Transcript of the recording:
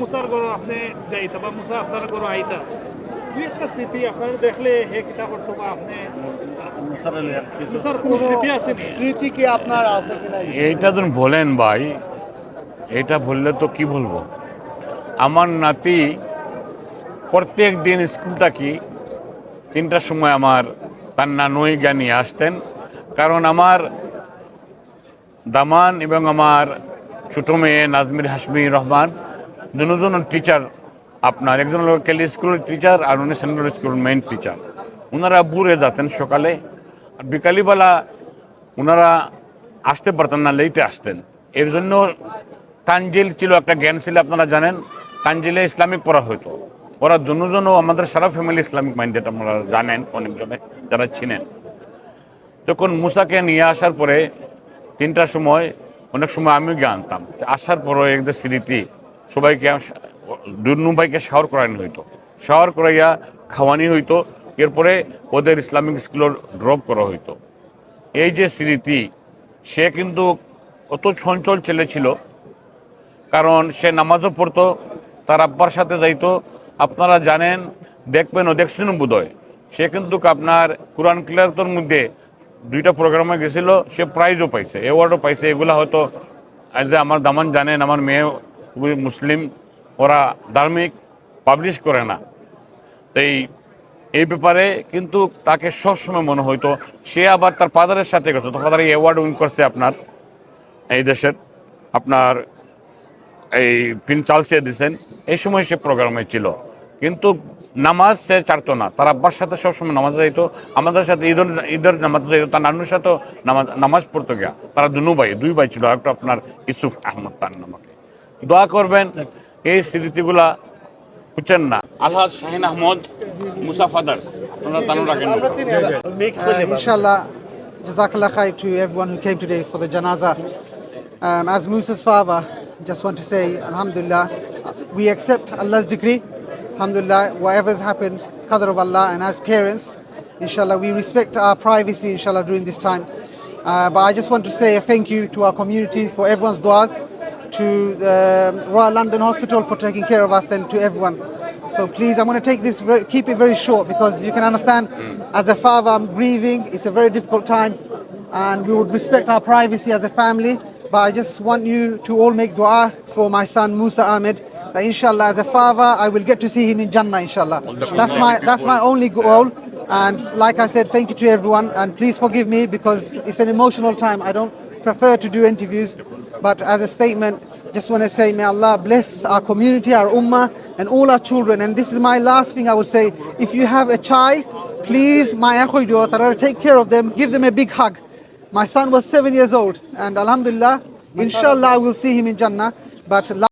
মুসার ঘর আপনি যাইতা বা মুসা আপনার ঘর আইতা দুই একটা স্মৃতি আপনার দেখলে হে কিতা করতো বা আপনি মুসার কোন স্মৃতি আছে নি? স্মৃতি কি আপনার আছে কিনা? এইটা যখন বলেন ভাই, এটা বললে তো কি বলবো। আমার নাতি প্রত্যেক দিন স্কুল থাকি 3টার সময় আমার তার নানুই জ্ঞানী আসতেন, কারণ আমার দামান এবং আমার ছোটো মেয়ে নাজমির হাসমি রহমান দুজন টিচার, আপনার একজন হলো কেলি স্কুলের টিচার আর উনি সেন্ট্রাল স্কুলের মেইন টিচার। ওনারা বুড়ে যেতেন সকালে, আর বিকালবেলা ওনারা আসতে পারতেন না, লেটে আসতেন। এর জন্য তানজিল ছিল একটা জ্ঞান ছিল, আপনারা জানেন তানজিলে ইসলামিক পড়া হতো। ওরা দুজনও আমাদের সারা ফ্যামিলি ইসলামিক মাইন্ডেড, আপনারা জানেন অনেকজনে যারা ছিলেন। তখন মুসাকে নিয়ে আসার পরে 3টার সময় অনেক সময় আমিও গিয়ে আনতাম। আসার পরে একদের স্মৃতি, সবাইকে দুনু ভাইকে শাওয়ার করানো হইতো, শাওয়ার করাইয়া খাওয়ানি হইতো, এরপরে ওদের ইসলামিক স্কুলের ড্রপ করা হইতো। এই যে স্মৃতি, সে কিন্তু অত চঞ্চল ছেলে ছিল, কারণ সে নামাজও পড়তো, তার আব্বার সাথে যাইতো। আপনারা জানেন, দেখবেন ও দেখছেন বোধহয়, সে কিন্তু আপনার কোরআন ক্লাসের মধ্যে 2টা প্রোগ্রামে গেছিল, সে প্রাইজও পাইছে, অ্যাওয়ার্ডও পাইছে। এগুলা হয়তো যে আমার দামান জানেন, আমার মেয়ে মুসলিম, ওরা ধার্মিক পাবলিশ করে না। এই ব্যাপারে কিন্তু তাকে সবসময় মনে হইতো সে আবার তার ফাদারের সাথে গেছে, তো ফাদার এই অ্যাওয়ার্ড উইন করছে আপনার এই দেশের, আপনার এই প্রিন্স চার্লসে দিয়েছেন। এই সময় সে প্রোগ্রামে ছিল, কিন্তু নামাজ সে ছাড়তো না। তার আব্বার সাথে সবসময় নামাজ যাইতো, আমাদের সাথে ঈদের নামাজ যাইতো, তার নানুর সাথেও নামাজ পড়তো গিয়া। তারা দুই ভাই ছিল, একটা আপনার ইউসুফ আহমদ, তার নামকে দোয়া করবেন। এই স্মৃতিগুলা বুঝছেন না। আলহাজ শাহিন আহমদ মুসা ফাদার্স, আপনারা তানু রাখেন। Inshallah, Jazakallah khair to everyone who came today for the janazah. As Musa's father, just want to say, Alhamdulillah, we accept Allah's decree. Alhamdulillah, whatever's happened, qadr of Allah, and as parents, inshallah, we respect our privacy, inshallah, during this time. But I just want to say a thank you to our community for everyone's du'as, to the Royal London Hospital for taking care of us, and to everyone. So please, I'm going to take this, keep it very short, because you can understand, as a father, I'm grieving. It's a very difficult time, and we would respect our privacy as a family. But I just want you to all make dua for my son Musa Ahmed, that inshallah, as a father, I will get to see him in Jannah, inshallah. That's my only goal. And like I said, thank you to everyone, and please forgive me because it's an emotional time. I don't prefer to do interviews, but as a statement, just want to say, may Allah bless our community, our ummah, and all our children. And this is my last thing I would say: if you have a child, please, my akhoido, take care of them, give them a big hug. My son was 7 years old, and alhamdulillah, inshallah, I will see him in Jannah. But